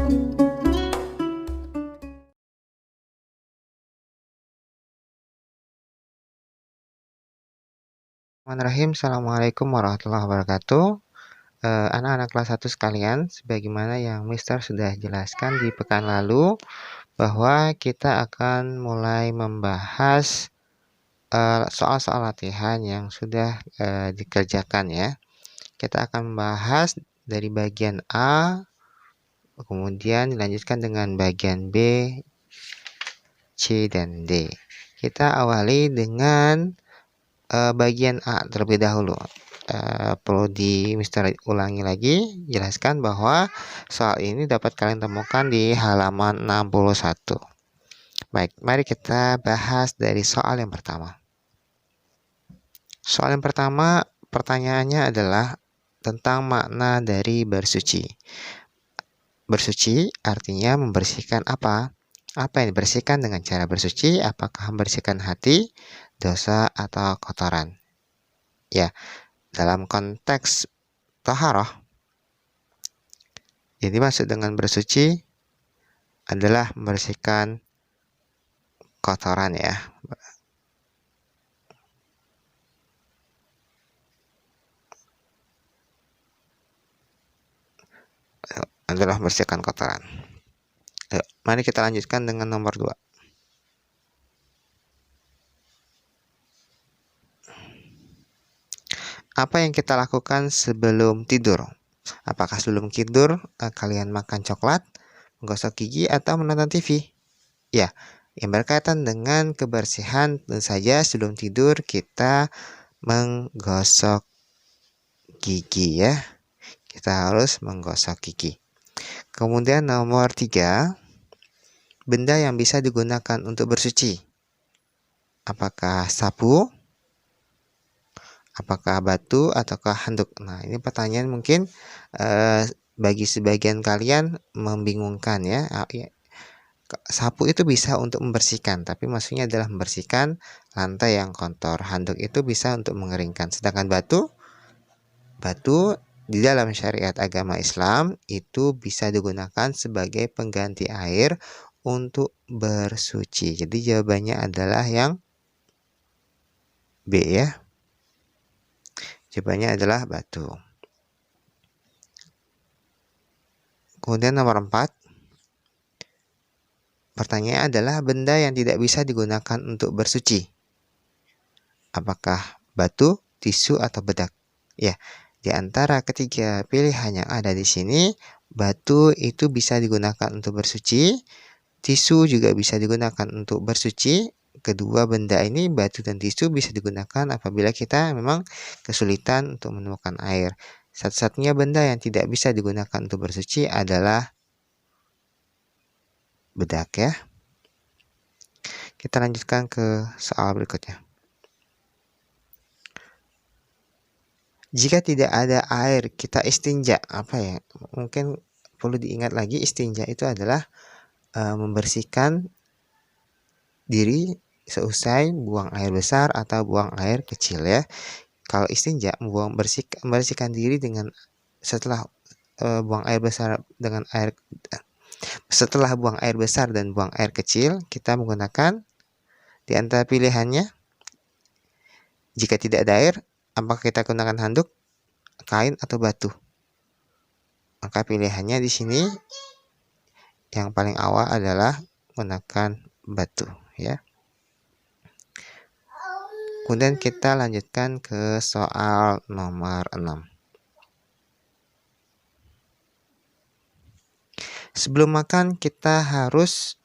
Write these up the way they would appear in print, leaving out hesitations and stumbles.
Bismillahirrahmanirrahim. Assalamualaikum warahmatullahi wabarakatuh. Anak-anak kelas 1 sekalian, sebagaimana yang Mister sudah jelaskan di pekan lalu, bahwa kita akan mulai membahas soal-soal latihan yang sudah dikerjakan ya. Kita akan membahas dari bagian A, kemudian dilanjutkan dengan bagian B, C, dan D. Kita awali dengan bagian A terlebih dahulu. Perlu Mister ulangi lagi, jelaskan bahwa soal ini dapat kalian temukan di halaman 61. Baik, mari kita bahas dari soal yang pertama. Soal yang pertama, pertanyaannya adalah tentang makna dari bersuci. Bersuci artinya membersihkan apa? Apa yang dibersihkan dengan cara bersuci? Apakah membersihkan hati, dosa, atau kotoran? Ya, dalam konteks taharah, yang dimaksud dengan bersuci adalah membersihkan kotoran ya. Adalah membersihkan kotoran. Mari kita lanjutkan dengan nomor 2. Apa yang kita lakukan sebelum tidur? Apakah sebelum tidur kalian makan coklat, menggosok gigi, atau menonton TV? Ya, yang berkaitan dengan kebersihan tentu saja sebelum tidur kita menggosok gigi ya. Kita harus menggosok gigi. Kemudian nomor 3, benda yang bisa digunakan untuk bersuci. Apakah sapu? Apakah batu ataukah handuk? Nah, ini pertanyaan mungkin bagi sebagian kalian membingungkan ya. Sapu itu bisa untuk membersihkan, tapi maksudnya adalah membersihkan lantai yang kotor. Handuk itu bisa untuk mengeringkan. Sedangkan batu di dalam syariat agama Islam itu bisa digunakan sebagai pengganti air untuk bersuci. Jadi jawabannya adalah yang B ya. Jawabannya adalah batu. Kemudian nomor 4. Pertanyaan adalah benda yang tidak bisa digunakan untuk bersuci. Apakah batu, tisu, atau bedak? Ya, di antara ketiga pilihan yang ada di sini, batu itu bisa digunakan untuk bersuci, tisu juga bisa digunakan untuk bersuci. Kedua benda ini, batu dan tisu, bisa digunakan apabila kita memang kesulitan untuk menemukan air. Satu-satunya benda yang tidak bisa digunakan untuk bersuci adalah bedak ya. Kita lanjutkan ke soal berikutnya. Jika tidak ada air, kita istinja. Apa ya? Mungkin perlu diingat lagi, istinja itu adalah membersihkan diri seusai buang air besar atau buang air kecil ya. Kalau istinja membersihkan diri dengan setelah buang air besar dengan air setelah buang air besar dan buang air kecil, kita menggunakan di antara pilihannya, jika tidak ada air, apakah kita gunakan handuk, kain, atau batu? Maka pilihannya di sini yang paling awal adalah menggunakan batu ya. Kemudian kita lanjutkan ke soal nomor 6. Sebelum makan kita harus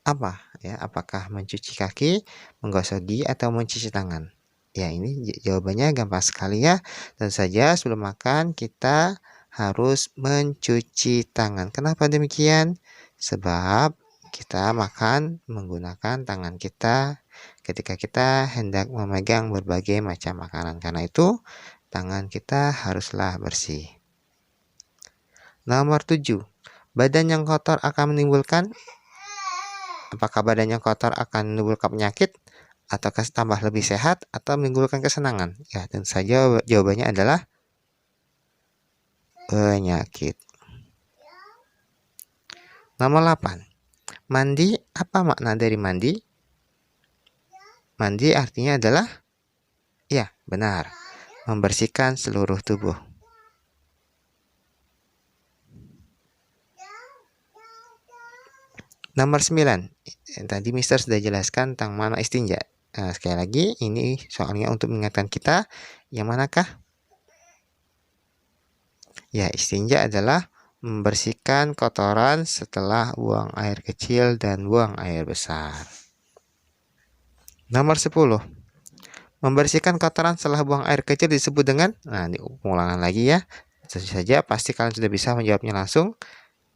apa ya? Apakah mencuci kaki, menggosok gigi, atau mencuci tangan? Ya, ini jawabannya gampang sekali ya. Tentu saja sebelum makan kita harus mencuci tangan. Kenapa demikian? Sebab kita makan menggunakan tangan kita ketika kita hendak memegang berbagai macam makanan. Karena itu, tangan kita haruslah bersih. Nomor 7. Badan yang kotor akan menimbulkan, apakah badan yang kotor akan menimbulkan penyakit, ataukah tambah lebih sehat, atau menimbulkan kesenangan? Ya, tentu saja jawabannya adalah penyakit. Nomor 8. Mandi, apa makna dari mandi? Mandi artinya adalah, ya benar, membersihkan seluruh tubuh. Nomor 9. Tadi Mister sudah jelaskan tentang mana istinja. Sekali lagi, ini soalnya untuk mengingatkan kita, yang manakah? Ya, istinja adalah membersihkan kotoran setelah buang air kecil dan buang air besar. Nomor 10. Membersihkan kotoran setelah buang air kecil disebut dengan, nah ini pengulangan lagi ya. Tentu saja pasti kalian sudah bisa menjawabnya langsung.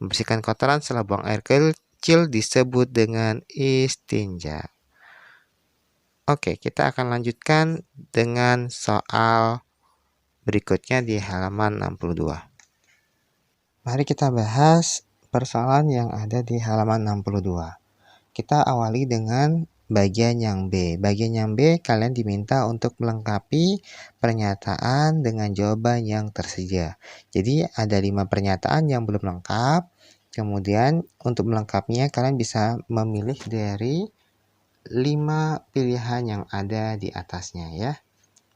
Membersihkan kotoran setelah buang air kecil disebut dengan istinja. Oke, kita akan lanjutkan dengan soal berikutnya di halaman 62. Mari kita bahas persoalan yang ada di halaman 62. Kita awali dengan bagian yang B. Bagian yang B, kalian diminta untuk melengkapi pernyataan dengan jawaban yang tersedia. Jadi ada 5 pernyataan yang belum lengkap. Kemudian untuk melengkapnya kalian bisa memilih dari 5 pilihan yang ada di atasnya ya.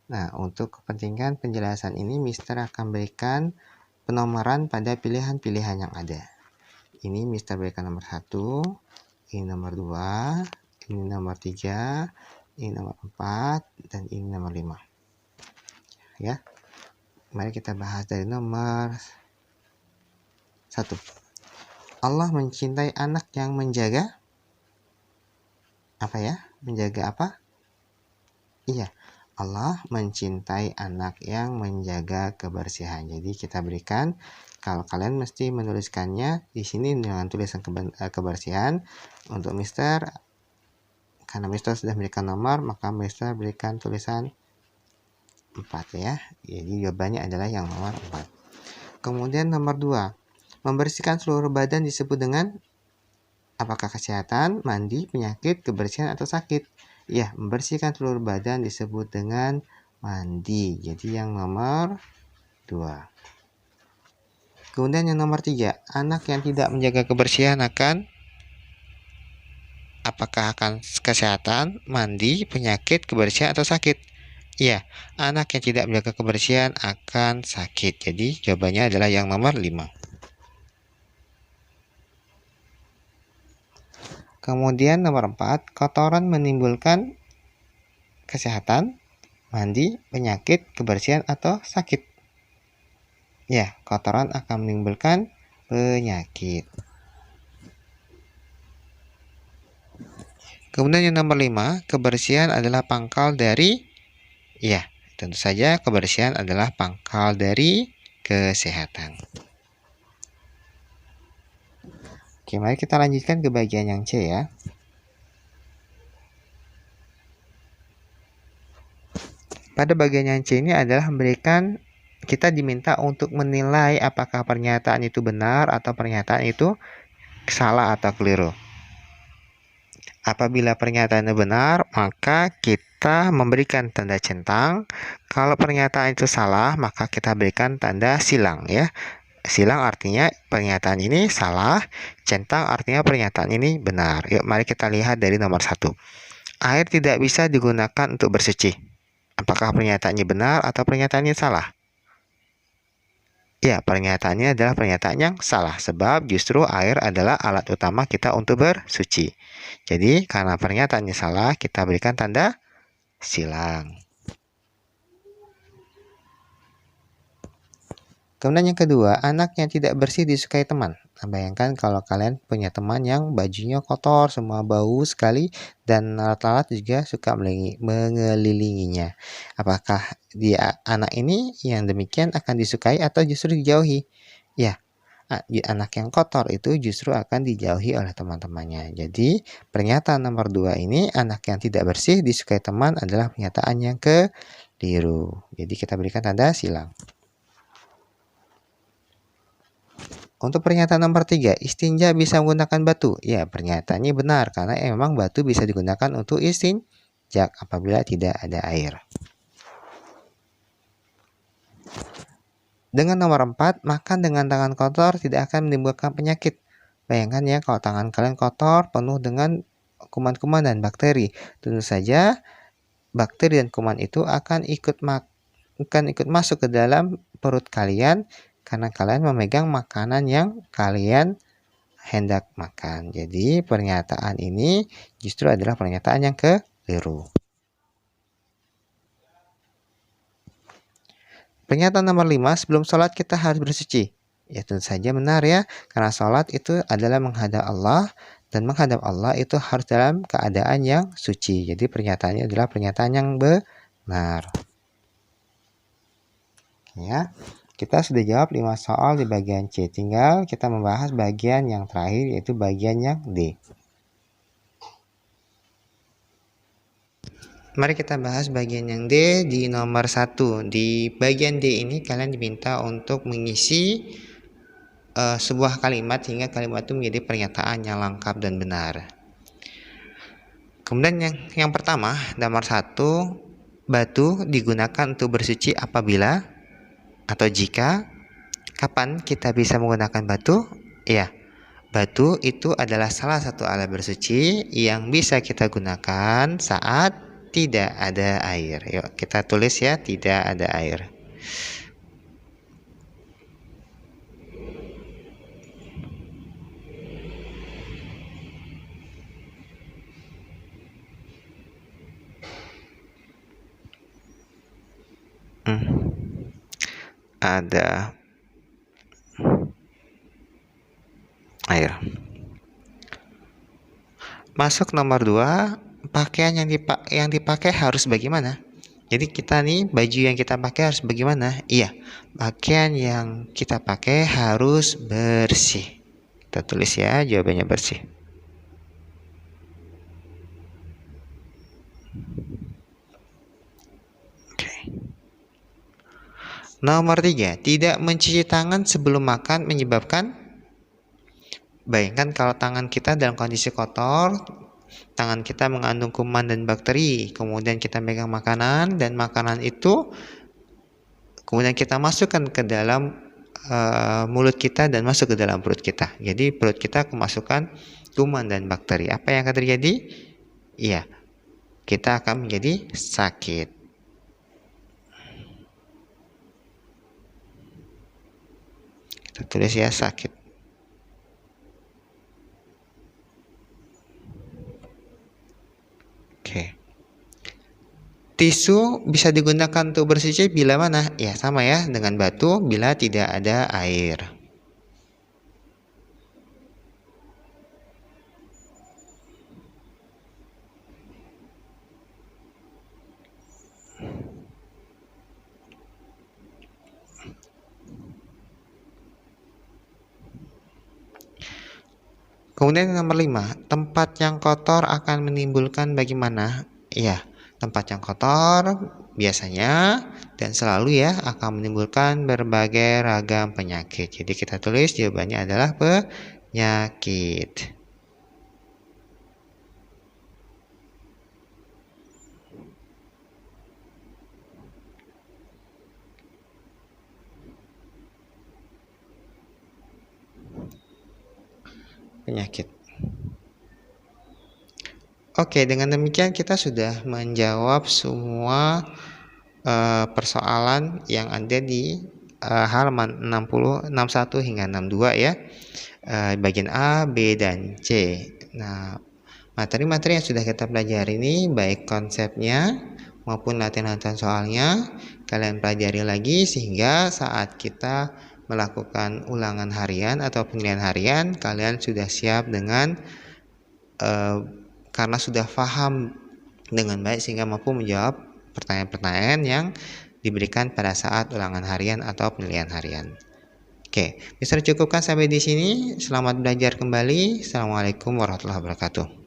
Nah, untuk kepentingan penjelasan ini Mister akan berikan penomoran pada pilihan-pilihan yang ada. Ini Mister berikan nomor 1, ini nomor 2, ini nomor 3, ini nomor 4, dan ini nomor 5. Ya. Mari kita bahas dari nomor 1. Allah mencintai anak yang menjaga apa ya? Menjaga apa? Iya. Allah mencintai anak yang menjaga kebersihan. Jadi kita berikan, kalau kalian mesti menuliskannya di sini dengan tulisan kebersihan. Untuk Mister, karena Mister sudah berikan nomor, maka Mister berikan tulisan 4 ya. Jadi jawabannya adalah yang nomor 4. Kemudian nomor 2. Membersihkan seluruh badan disebut dengan apakah kesehatan, mandi, penyakit, kebersihan, atau sakit? Ya, membersihkan seluruh badan disebut dengan mandi. Jadi yang nomor 2. Kemudian yang nomor 3. Anak yang tidak menjaga kebersihan akan apakah akan kesehatan, mandi, penyakit, kebersihan, atau sakit? Ya, anak yang tidak menjaga kebersihan akan sakit. Jadi jawabannya adalah yang nomor 5. Kemudian nomor 4, kotoran menimbulkan kesehatan, mandi, penyakit, kebersihan, atau sakit? Ya, kotoran akan menimbulkan penyakit. Kemudian yang nomor 5, kebersihan adalah pangkal dari, ya, tentu saja kebersihan adalah pangkal dari kesehatan. Oke, mari kita lanjutkan ke bagian yang C ya. Pada bagian yang C ini adalah memberikan, kita diminta untuk menilai apakah pernyataan itu benar atau pernyataan itu salah atau keliru. Apabila pernyataannya benar, maka kita memberikan tanda centang. Kalau pernyataan itu salah, maka kita berikan tanda silang ya. Silang artinya pernyataan ini salah, centang artinya pernyataan ini benar. Yuk, mari kita lihat dari nomor 1. Air tidak bisa digunakan untuk bersuci. Apakah pernyataannya benar atau pernyataannya salah? Ya, pernyataannya adalah pernyataan yang salah, sebab justru air adalah alat utama kita untuk bersuci. Jadi, karena pernyataannya salah, kita berikan tanda silang. Kemudian yang kedua, anak yang tidak bersih disukai teman. Nah, bayangkan kalau kalian punya teman yang bajunya kotor, semua bau sekali, dan lalat-lalat juga suka mengelilinginya. Apakah dia anak ini yang demikian akan disukai atau justru dijauhi? Ya, anak yang kotor itu justru akan dijauhi oleh teman-temannya. Jadi, pernyataan nomor 2 ini, anak yang tidak bersih disukai teman adalah pernyataan yang keliru. Jadi, kita berikan tanda silang. Untuk pernyataan nomor 3, istinja bisa menggunakan batu. Ya, pernyataannya benar karena memang batu bisa digunakan untuk istinja apabila tidak ada air. Dengan nomor 4, makan dengan tangan kotor tidak akan menimbulkan penyakit. Bayangkan ya kalau tangan kalian kotor penuh dengan kuman-kuman dan bakteri. Tentu saja bakteri dan kuman itu akan ikut masuk ke dalam perut kalian karena kalian memegang makanan yang kalian hendak makan. Jadi pernyataan ini justru adalah pernyataan yang keliru. Pernyataan nomor 5, sebelum sholat kita harus bersuci. Ya tentu saja benar ya, karena sholat itu adalah menghadap Allah, dan menghadap Allah itu harus dalam keadaan yang suci. Jadi pernyataannya adalah pernyataan yang benar. Ya, kita sudah jawab 5 soal di bagian C. Tinggal kita membahas bagian yang terakhir, yaitu bagian yang D. Mari kita bahas bagian yang D di nomor 1. Di bagian D ini kalian diminta untuk mengisi sebuah kalimat hingga kalimat itu menjadi pernyataan yang lengkap dan benar. Kemudian yang pertama, nomor 1, batu digunakan untuk bersuci apabila atau jika. Kapan kita bisa menggunakan batu? Ya, batu itu adalah salah satu alat bersuci yang bisa kita gunakan saat tidak ada air. Yuk kita tulis ya, tidak ada air. Ada air. Masuk nomor 2, pakaian yang dipakai harus bagaimana? Jadi kita nih, baju yang kita pakai harus bagaimana? Iya, pakaian yang kita pakai harus bersih. Kita tulis ya, jawabannya bersih. Oke. Nomor 3, tidak mencuci tangan sebelum makan menyebabkan. Bayangkan kalau tangan kita dalam kondisi kotor, tangan kita mengandung kuman dan bakteri, kemudian kita megang makanan, dan makanan itu kemudian kita masukkan ke dalam mulut kita dan masuk ke dalam perut kita. Jadi perut kita kemasukan kuman dan bakteri. Apa yang akan terjadi? Iya, kita akan menjadi sakit. Kita tulis ya, sakit. Oke. Tisu bisa digunakan untuk bersuci bila mana? Ya sama ya dengan batu, bila tidak ada air. Kemudian nomor 5, tempat yang kotor akan menimbulkan bagaimana? Ya, tempat yang kotor biasanya dan selalu ya akan menimbulkan berbagai ragam penyakit. Jadi kita tulis jawabannya adalah penyakit. Penyakit. Oke, dengan demikian kita sudah menjawab semua persoalan yang ada di halaman 61 hingga 62 ya, bagian A, B, dan C. Nah, materi-materi yang sudah kita pelajari ini baik konsepnya maupun latihan-latihan soalnya kalian pelajari lagi sehingga saat kita melakukan ulangan harian atau penilaian harian kalian sudah siap dengan karena sudah paham dengan baik sehingga mampu menjawab pertanyaan-pertanyaan yang diberikan pada saat ulangan harian atau penilaian harian. Oke, bisa cukupkan sampai di sini. Selamat belajar kembali. Assalamualaikum warahmatullahi wabarakatuh.